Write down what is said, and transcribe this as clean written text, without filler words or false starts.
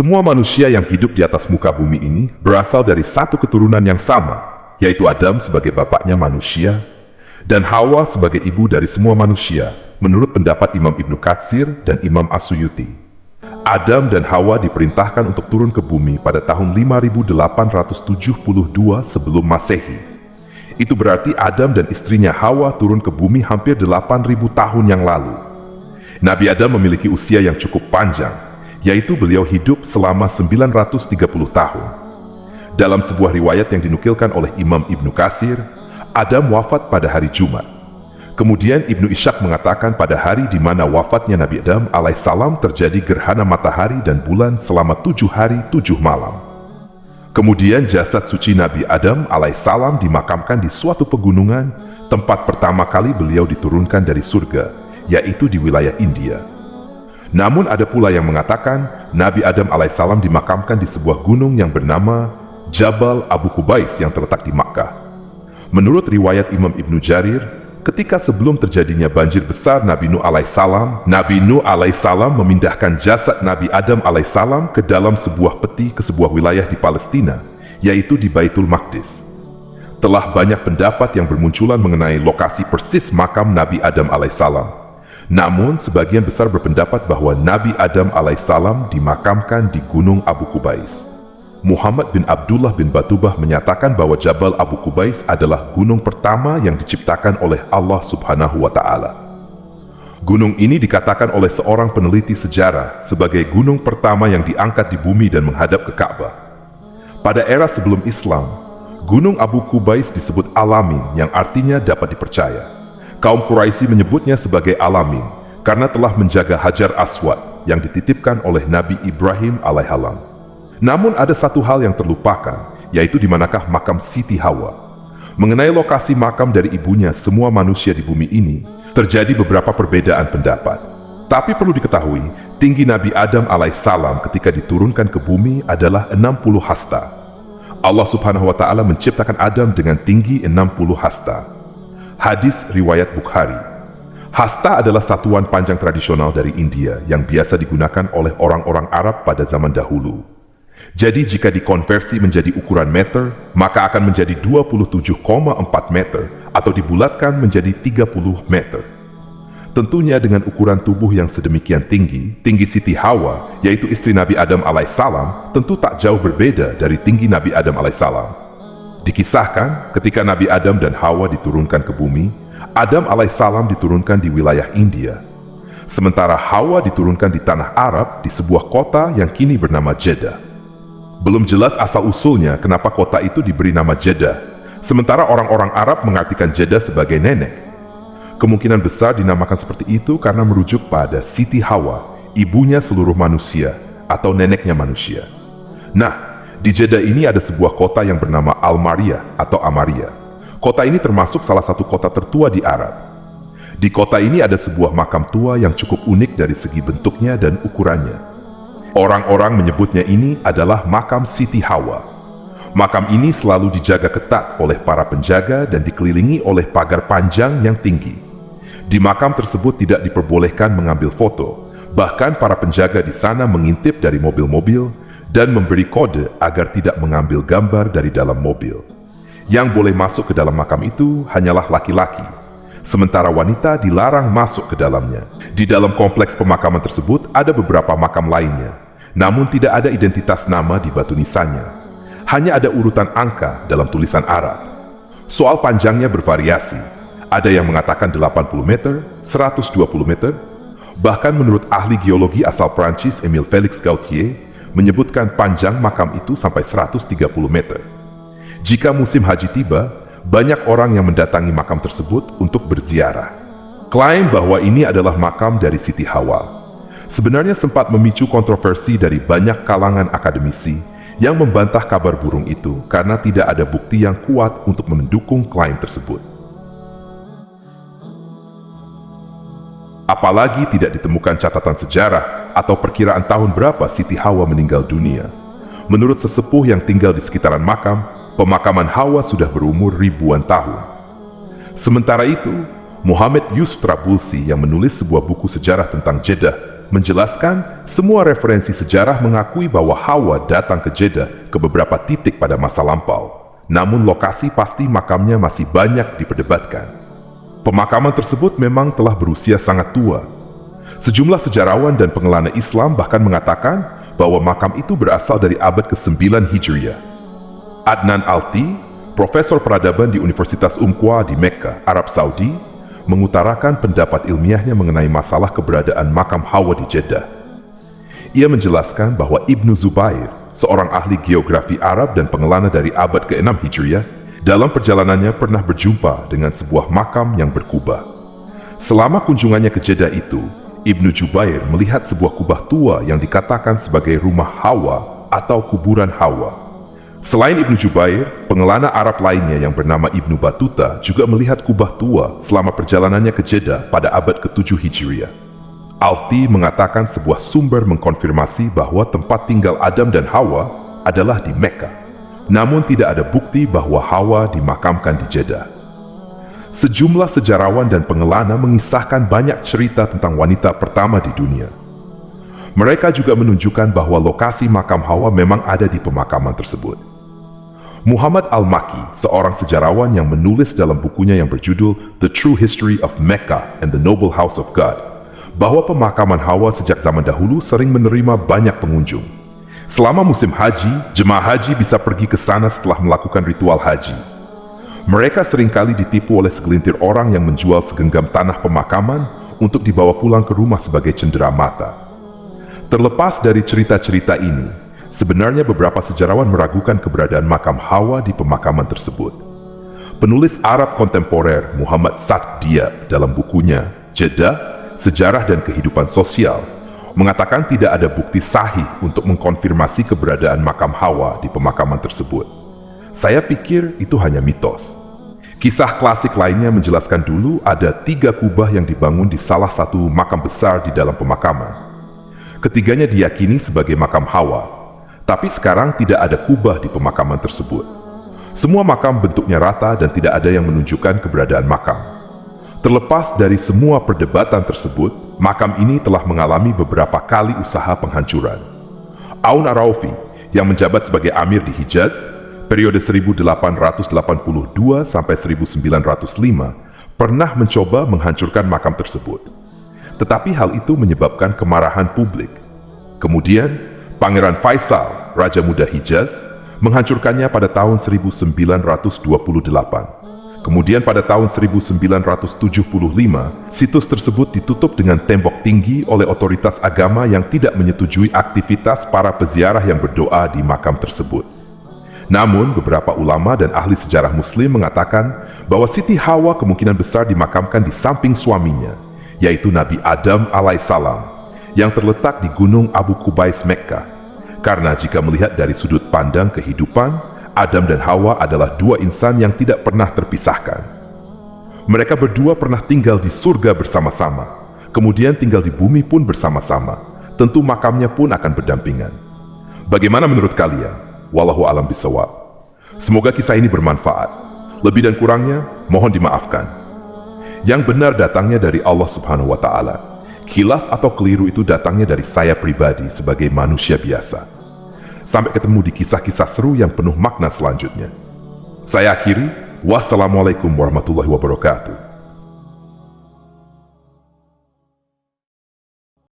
Semua manusia yang hidup di atas muka bumi ini berasal dari satu keturunan yang sama, yaitu Adam sebagai bapaknya manusia, dan Hawa sebagai ibu dari semua manusia, menurut pendapat Imam Ibnu Katsir dan Imam As-Suyuti. Adam dan Hawa diperintahkan untuk turun ke bumi pada tahun 5872 sebelum Masehi. Itu berarti Adam dan istrinya Hawa turun ke bumi hampir 8000 tahun yang lalu. Nabi Adam memiliki usia yang cukup panjang, yaitu beliau hidup selama 930 tahun. Dalam sebuah riwayat yang dinukilkan oleh Imam Ibnu Katsir, Adam wafat pada hari Jumat. Kemudian Ibnu Ishaq mengatakan pada hari di mana wafatnya Nabi Adam alaihissalam terjadi gerhana matahari dan bulan selama 7 hari 7 malam. Kemudian jasad suci Nabi Adam alaihissalam dimakamkan di suatu pegunungan, tempat pertama kali beliau diturunkan dari surga, yaitu di wilayah India. Namun ada pula yang mengatakan Nabi Adam alaihissalam dimakamkan di sebuah gunung yang bernama Jabal Abu Qubais yang terletak di Makkah. Menurut riwayat Imam Ibnu Jarir, ketika sebelum terjadinya banjir besar Nabi Nuh alaihissalam memindahkan jasad Nabi Adam alaihissalam ke dalam sebuah peti ke sebuah wilayah di Palestina, yaitu di Baitul Maqdis. Telah banyak pendapat yang bermunculan mengenai lokasi persis makam Nabi Adam alaihissalam. Namun, sebagian besar berpendapat bahwa Nabi Adam alaihissalam dimakamkan di Gunung Abu Qubais. Muhammad bin Abdullah bin Batubah menyatakan bahwa Jabal Abu Qubais adalah gunung pertama yang diciptakan oleh Allah Subhanahu wa Ta'ala. Gunung ini dikatakan oleh seorang peneliti sejarah sebagai gunung pertama yang diangkat di bumi dan menghadap ke Ka'bah. Pada era sebelum Islam, Gunung Abu Qubais disebut Alamin, yang artinya dapat dipercaya. Kaum Quraisy menyebutnya sebagai Alamin karena telah menjaga Hajar Aswad yang dititipkan oleh Nabi Ibrahim alaihissalam. Namun ada satu hal yang terlupakan, yaitu di manakah makam Siti Hawa. Mengenai lokasi makam dari ibunya semua manusia di bumi ini, terjadi beberapa perbedaan pendapat. Tapi perlu diketahui, tinggi Nabi Adam alaihissalam ketika diturunkan ke bumi adalah 60 hasta. Allah Subhanahu wa Ta'ala menciptakan Adam dengan tinggi 60 hasta. Hadis riwayat Bukhari. Hasta adalah satuan panjang tradisional dari India yang biasa digunakan oleh orang-orang Arab pada zaman dahulu. Jadi jika dikonversi menjadi ukuran meter, maka akan menjadi 27,4 meter atau dibulatkan menjadi 30 meter. Tentunya dengan ukuran tubuh yang sedemikian tinggi Siti Hawa, yaitu istri Nabi Adam alaihissalam, tentu tak jauh berbeda dari tinggi Nabi Adam alaihissalam. Dikisahkan ketika Nabi Adam dan Hawa diturunkan ke bumi, Adam alaihissalam diturunkan di wilayah India. Sementara Hawa diturunkan di tanah Arab di sebuah kota yang kini bernama Jeddah. Belum jelas asal-usulnya kenapa kota itu diberi nama Jeddah, sementara orang-orang Arab mengartikan Jeddah sebagai nenek. Kemungkinan besar dinamakan seperti itu karena merujuk pada Siti Hawa, ibunya seluruh manusia atau neneknya manusia. Nah, di Jeddah ini ada sebuah kota yang bernama Al-Mariyah atau Amaria. Kota ini termasuk salah satu kota tertua di Arab. Di kota ini ada sebuah makam tua yang cukup unik dari segi bentuknya dan ukurannya. Orang-orang menyebutnya ini adalah makam Siti Hawa. Makam ini selalu dijaga ketat oleh para penjaga dan dikelilingi oleh pagar panjang yang tinggi. Di makam tersebut tidak diperbolehkan mengambil foto, bahkan para penjaga di sana mengintip dari mobil-mobil dan memberi kode agar tidak mengambil gambar dari dalam mobil. Yang boleh masuk ke dalam makam itu hanyalah laki-laki, sementara wanita dilarang masuk ke dalamnya. Di dalam kompleks pemakaman tersebut ada beberapa makam lainnya, namun tidak ada identitas nama di batu nisannya. Hanya ada urutan angka dalam tulisan Arab. Soal panjangnya bervariasi. Ada yang mengatakan 80 meter, 120 meter. Bahkan menurut ahli geologi asal Prancis Emile Félix Gautier, menyebutkan panjang makam itu sampai 130 meter. Jika musim haji tiba, banyak orang yang mendatangi makam tersebut untuk berziarah. Klaim bahwa ini adalah makam dari Siti Hawa sebenarnya sempat memicu kontroversi dari banyak kalangan akademisi yang membantah kabar burung itu karena tidak ada bukti yang kuat untuk mendukung klaim tersebut. Apalagi tidak ditemukan catatan sejarah atau perkiraan tahun berapa Siti Hawa meninggal dunia. Menurut sesepuh yang tinggal di sekitaran makam, pemakaman Hawa sudah berumur ribuan tahun. Sementara itu, Muhammad Yusuf Trabulsi yang menulis sebuah buku sejarah tentang Jeddah menjelaskan semua referensi sejarah mengakui bahwa Hawa datang ke Jeddah ke beberapa titik pada masa lampau. Namun lokasi pasti makamnya masih banyak diperdebatkan. Pemakaman tersebut memang telah berusia sangat tua. Sejumlah sejarawan dan pengelana Islam bahkan mengatakan bahwa makam itu berasal dari abad ke-9 Hijriah. Adnan Alti, profesor peradaban di Universitas Qura di Mekah, Arab Saudi, mengutarakan pendapat ilmiahnya mengenai masalah keberadaan makam Hawa di Jeddah. Ia menjelaskan bahwa Ibnu Zubair, seorang ahli geografi Arab dan pengelana dari abad ke-6 Hijriah, dalam perjalanannya pernah berjumpa dengan sebuah makam yang berkubah. Selama kunjungannya ke Jeddah itu, Ibnu Jubair melihat sebuah kubah tua yang dikatakan sebagai rumah Hawa atau kuburan Hawa. Selain Ibnu Jubair, pengelana Arab lainnya yang bernama Ibnu Battuta juga melihat kubah tua selama perjalanannya ke Jeddah pada abad ke-7 Hijriah. Alti mengatakan sebuah sumber mengkonfirmasi bahwa tempat tinggal Adam dan Hawa adalah di Mekah. Namun tidak ada bukti bahwa Hawa dimakamkan di Jeddah. Sejumlah sejarawan dan pengelana mengisahkan banyak cerita tentang wanita pertama di dunia. Mereka juga menunjukkan bahwa lokasi makam Hawa memang ada di pemakaman tersebut. Muhammad Al-Makki, seorang sejarawan yang menulis dalam bukunya yang berjudul The True History of Mecca and the Noble House of God, bahwa pemakaman Hawa sejak zaman dahulu sering menerima banyak pengunjung. Selama musim haji, jemaah haji bisa pergi ke sana setelah melakukan ritual haji. Mereka seringkali ditipu oleh segelintir orang yang menjual segenggam tanah pemakaman untuk dibawa pulang ke rumah sebagai cenderamata. Terlepas dari cerita-cerita ini, sebenarnya beberapa sejarawan meragukan keberadaan makam Hawa di pemakaman tersebut. Penulis Arab kontemporer Muhammad Sa'd Diab dalam bukunya Jeddah, Sejarah dan Kehidupan Sosial mengatakan tidak ada bukti sahih untuk mengkonfirmasi keberadaan makam Hawa di pemakaman tersebut. Saya pikir itu hanya mitos. Kisah klasik lainnya menjelaskan dulu ada 3 kubah yang dibangun di salah satu makam besar di dalam pemakaman. Ketiganya diyakini sebagai makam Hawa, tapi sekarang tidak ada kubah di pemakaman tersebut. Semua makam bentuknya rata dan tidak ada yang menunjukkan keberadaan makam. Terlepas dari semua perdebatan tersebut, makam ini telah mengalami beberapa kali usaha penghancuran. Aun Araufi, yang menjabat sebagai Amir di Hijaz, periode 1882 sampai 1905, pernah mencoba menghancurkan makam tersebut. Tetapi hal itu menyebabkan kemarahan publik. Kemudian, Pangeran Faisal, Raja Muda Hijaz, menghancurkannya pada tahun 1928. Kemudian pada tahun 1975, situs tersebut ditutup dengan tembok tinggi oleh otoritas agama yang tidak menyetujui aktivitas para peziarah yang berdoa di makam tersebut. Namun, beberapa ulama dan ahli sejarah Muslim mengatakan bahwa Siti Hawa kemungkinan besar dimakamkan di samping suaminya, yaitu Nabi Adam alaihissalam, yang terletak di Gunung Abu Qubais, Mekkah. Karena jika melihat dari sudut pandang kehidupan, Adam dan Hawa adalah 2 insan yang tidak pernah terpisahkan. Mereka berdua pernah tinggal di surga bersama-sama, kemudian tinggal di bumi pun bersama-sama. Tentu makamnya pun akan berdampingan. Bagaimana menurut kalian? Wallahu a'lam bishawab. Semoga kisah ini bermanfaat. Lebih dan kurangnya, mohon dimaafkan. Yang benar datangnya dari Allah Subhanahu wa Ta'ala. Khilaf atau keliru itu datangnya dari saya pribadi sebagai manusia biasa. Sampai ketemu di kisah-kisah seru yang penuh makna selanjutnya. Saya akhiri, wassalamualaikum warahmatullahi wabarakatuh.